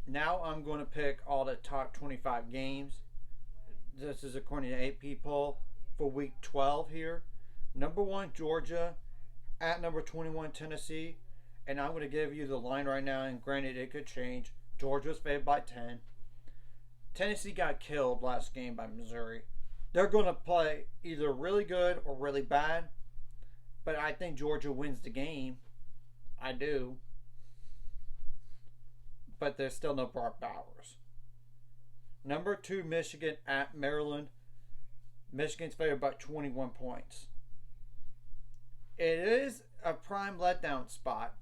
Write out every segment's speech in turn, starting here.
Now I'm going to pick all the top 25 games. This is according to 8 people for week 12 here. Number 1, Georgia. At number 21, Tennessee. And I'm going to give you the line right now, and granted, it could change. Georgia's favored by 10. Tennessee got killed last game by Missouri. They're going to play either really good or really bad, but I think Georgia wins the game. I do. But there's still no Brock Bowers. Number 2, Michigan at Maryland. Michigan's favored by 21 points. It is a prime letdown spot,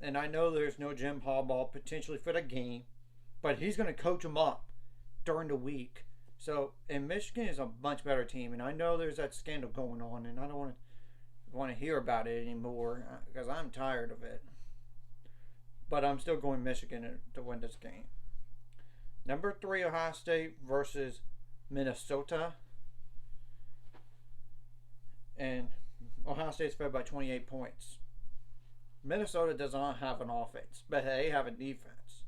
and I know there's no Jim Harbaugh potentially for the game, but he's going to coach them up during the week. So, and Michigan is a much better team, and I know there's that scandal going on, and I don't want to hear about it anymore because I'm tired of it. But I'm still going Michigan to win this game. Number 3, Ohio State versus Minnesota. And Ohio State's favored by 28 points. Minnesota does not have an offense, but they have a defense.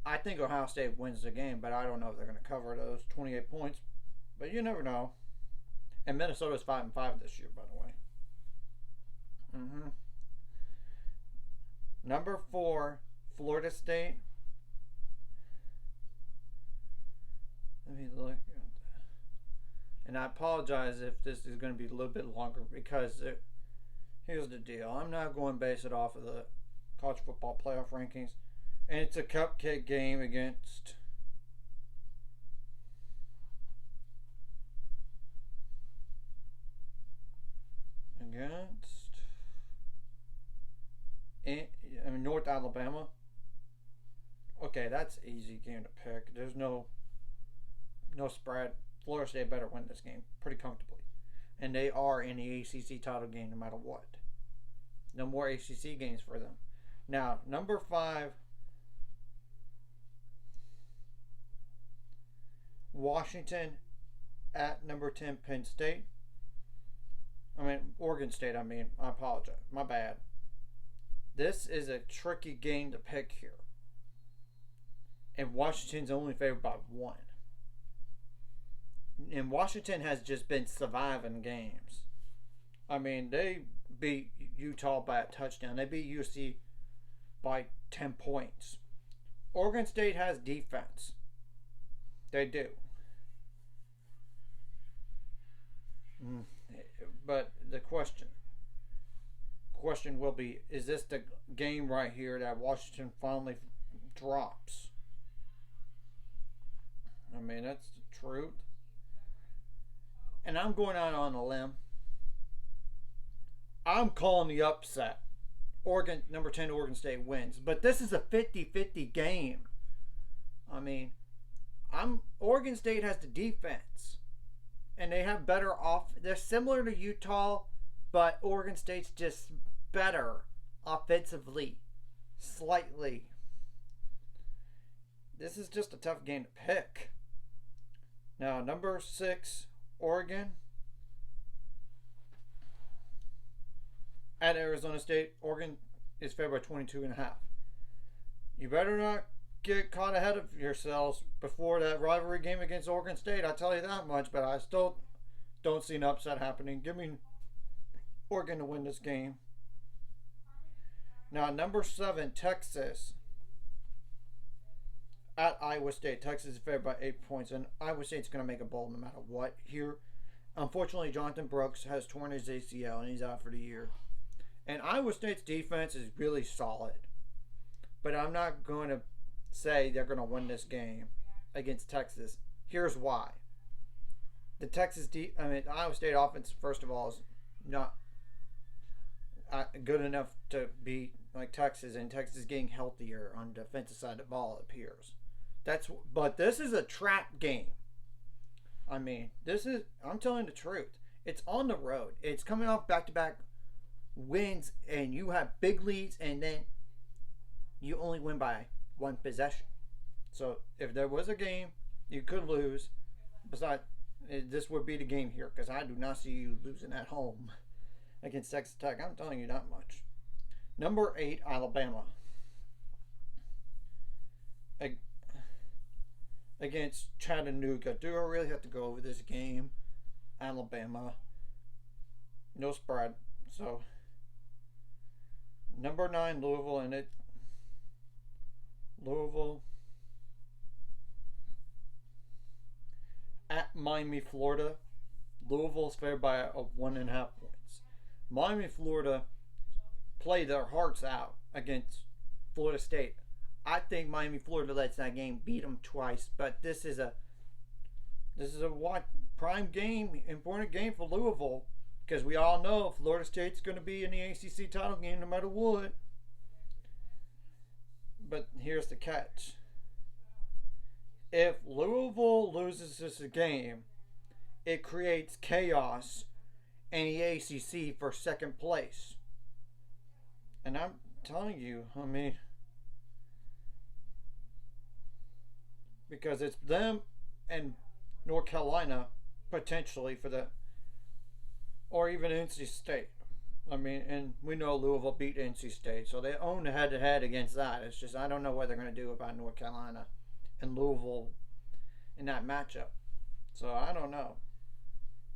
I think Ohio State wins the game, but I don't know if they're going to cover those 28 points. But you never know. And Minnesota's 5-5 this year, by the way. Number 4, Florida State. Let me look at that. And I apologize if this is going to be a little bit longer because here's the deal. I'm not going to base it off of the college football playoff rankings. And it's a cupcake game against North Alabama. Okay, that's easy game to pick. There's no spread. Florida State better win this game pretty comfortably. And they are in the ACC title game no matter what. No more ACC games for them. Now, number 5, Washington at number 10, Penn State. Oregon State, I apologize. My bad. This is a tricky game to pick here. And Washington's only favored by 1. And Washington has just been surviving games. They beat Utah by a touchdown. They beat USC by 10 points. Oregon State has defense. They do. But the question will be, is this the game right here that Washington finally drops? That's the truth. And I'm going out on a limb. I'm calling the upset. Number 10, Oregon State wins. But this is a 50-50 game. Oregon State has the defense. And they have better they're similar to Utah, but Oregon State's just better offensively. Slightly. This is just a tough game to pick. Now, number 6, Oregon at Arizona State. Oregon is favored by 22.5. You better not get caught ahead of yourselves before that rivalry game against Oregon State. I tell you that much, but I still don't see an upset happening. Give me Oregon to win this game. Now, number 7, Texas at Iowa State. Texas is favored by 8 points, and Iowa State's going to make a bowl no matter what here. Unfortunately, Jonathan Brooks has torn his ACL, and he's out for the year. And Iowa State's defense is really solid. But I'm not going to say they're going to win this game against Texas. Here's why. The Iowa State offense, first of all, is not good enough to be like Texas, and Texas is getting healthier on the defensive side of the ball, it appears. But this is a trap game. I'm telling the truth. It's on the road. It's coming off back-to-back wins, and you have big leads, and then you only win by 1 possession. So if there was a game you could lose, besides, this would be the game here, because I do not see you losing at home against Texas Tech. I'm telling you that much. Number 8, Alabama. against Chattanooga. Do I really have to go over this game? Alabama. No spread. So, number 9, Louisville, and Louisville at Miami, Florida. Louisville's favored by 1.5 points. Miami, Florida played their hearts out against Florida State. I think Miami, Florida lets that game beat them twice, but this is a prime game, important game for Louisville, because we all know Florida State's going to be in the ACC title game no matter what. But here's the catch. If Louisville loses this game, it creates chaos in the ACC for second place. And I'm telling you, I mean, because it's them and North Carolina potentially for the, or even NC State. I mean, and we know Louisville beat NC State, so they own the head-to-head against that. It's just I don't know what they're going to do about North Carolina and Louisville in that matchup. So I don't know.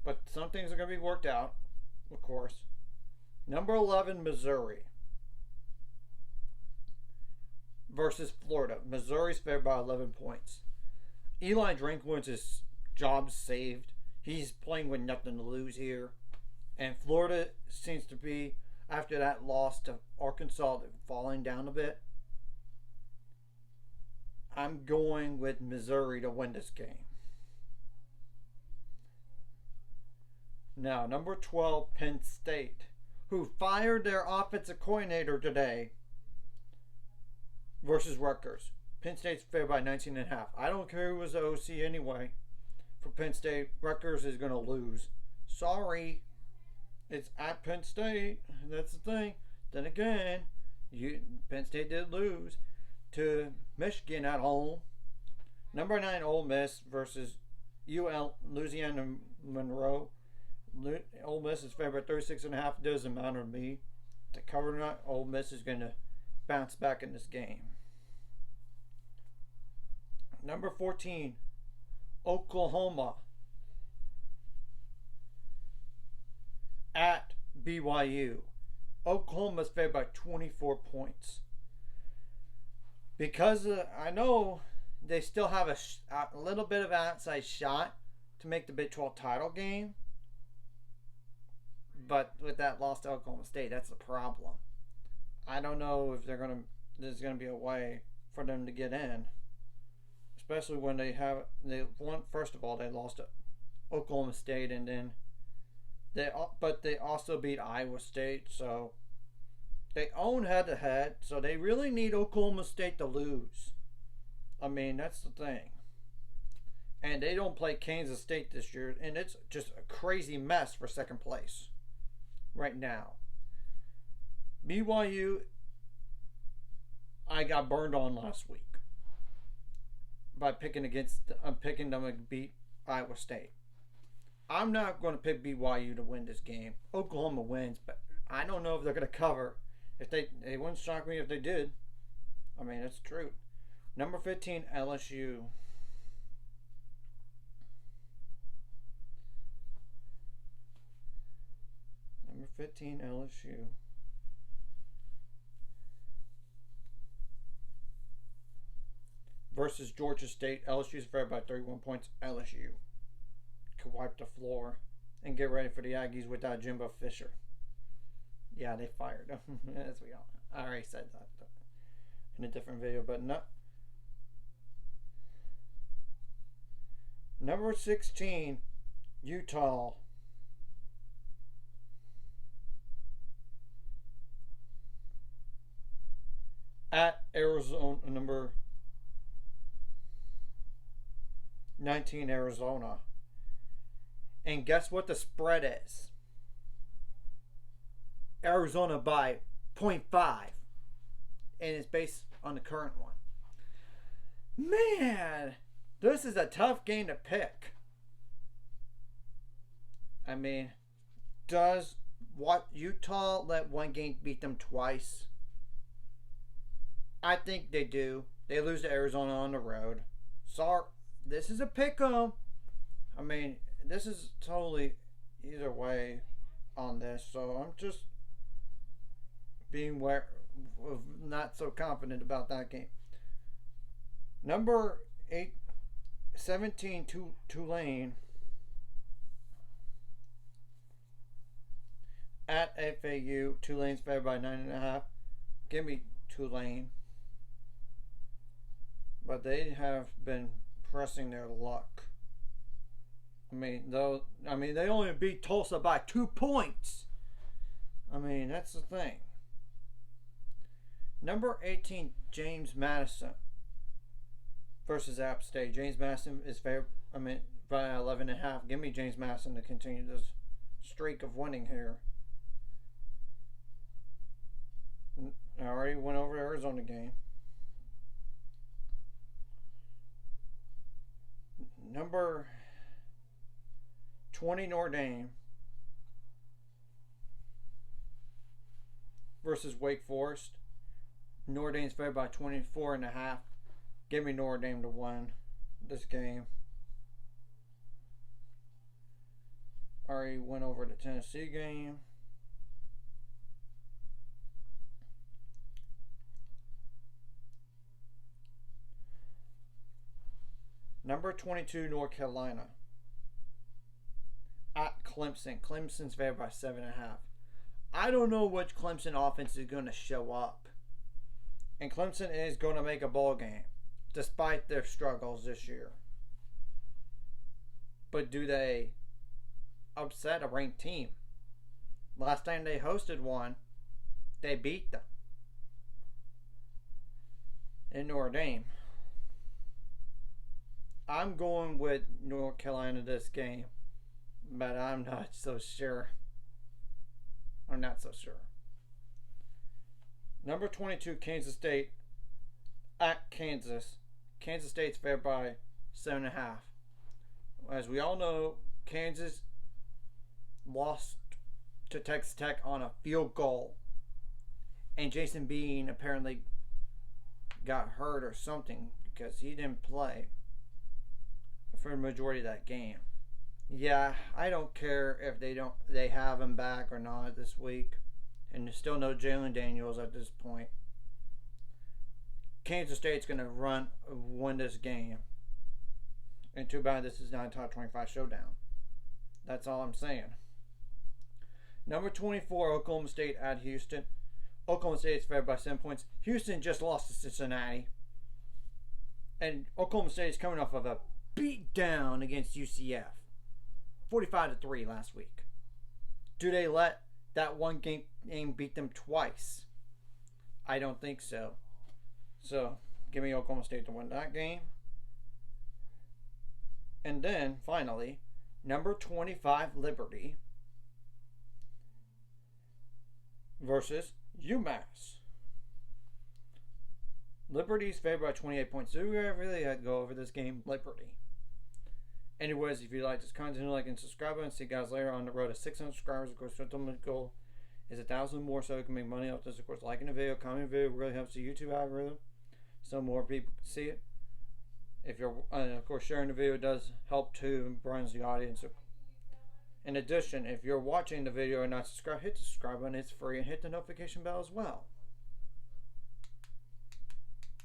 But some things are going to be worked out, of course. Number 11, Missouri versus Florida. Missouri's favored by 11 points. Eli Drinkwitz, his job's saved. He's playing with nothing to lose here. And Florida seems to be, after that loss to Arkansas, falling down a bit. I'm going with Missouri to win this game. Now, number 12, Penn State, who fired their offensive coordinator today, versus Rutgers. Penn State's favored by 19.5. I don't care who was the OC anyway. For Penn State, Rutgers is going to lose. Sorry. It's at Penn State. That's the thing. Then again, Penn State did lose to Michigan at home. Number 9, Ole Miss versus Louisiana Monroe. Ole Miss is favored by 36.5. It doesn't matter to me. To cover or not, Ole Miss is going to bounce back in this game. Number 14, Oklahoma at BYU. Oklahoma's favored by 24 points. Because I know they still have a little bit of an outside shot to make the Big 12 title game. But with that loss to Oklahoma State, that's the problem. I don't know if there's going to be a way for them to get in. Especially when they won. First of all, they lost to Oklahoma State, and then they also beat Iowa State, so they own head-to-head. So they really need Oklahoma State to lose. I mean, that's the thing. And they don't play Kansas State this year, and it's just a crazy mess for second place right now. BYU, I got burned on last week by picking them to beat Iowa State. I'm not going to pick BYU to win this game. Oklahoma wins, but I don't know if they're going to cover. It wouldn't shock me if they did. I mean, it's true. Number 15, LSU. Number 15, LSU. Versus Georgia State. LSU's favored by 31 points. LSU could wipe the floor and get ready for the Aggies without Jimbo Fisher. Yeah, they fired him. As we all know. I already said that in a different video, but no. Number 16, Utah. At Arizona, number 19, Arizona. And guess what the spread is? Arizona by 0.5. And it's based on the current one. Man, this is a tough game to pick. I mean, does what Utah let one game beat them twice? I think they do. They lose to Arizona on the road. Sorry, this is a pick-em. I mean, this is totally either way on this. So I'm just being not so confident about that game. Number 17, Tulane at FAU. Tulane's favored by 9.5. Give me Tulane. But they have been pressing their luck. I mean, they only beat Tulsa by 2 points. I mean, that's the thing. Number 18, James Madison versus App State. James Madison is favored, by 11.5. Give me James Madison to continue this streak of winning here. I already went over the Arizona game. Number 20, Notre Dame versus Wake Forest. Notre Dame's favored by 24.5. Give me Notre Dame to win this game. Already went over the Tennessee game. Number 22, North Carolina at Clemson. Clemson's favored by 7.5. I don't know which Clemson offense is going to show up. And Clemson is going to make a ball game, despite their struggles this year. But do they upset a ranked team? Last time they hosted one, they beat them in Notre Dame. I'm going with North Carolina this game, but I'm not so sure. I'm not so sure. Number 22, Kansas State at Kansas. Kansas State's favored by 7.5. As we all know, Kansas lost to Texas Tech on a field goal. And Jason Bean apparently got hurt or something because he didn't play for the majority of that game. Yeah, I don't care if they have him back or not this week. And there's still no Jalen Daniels at this point. Kansas State's going to win this game. And too bad this is not a top 25 showdown. That's all I'm saying. Number 24, Oklahoma State at Houston. Oklahoma State is favored by 7 points. Houston just lost to Cincinnati. And Oklahoma State is coming off of a beat down against UCF. 45-3 last week. Do they let that one game beat them twice? I don't think so. So, give me Oklahoma State to win that game. And then, finally, number 25, Liberty versus UMass. Liberty's favored by 28 points. So we really had to go over this game, Liberty. Anyways, if you like this content, like and subscribe and see you guys later on the road to 600 subscribers. Of course, the ultimate goal is 1,000 more so we can make money off this. Of course, liking the video, commenting the video really helps the YouTube algorithm so more people can see it. If you're, of course, sharing the video does help too and broadens the audience. In addition, if you're watching the video and not subscribed, hit the subscribe button. It's free, and hit the notification bell as well.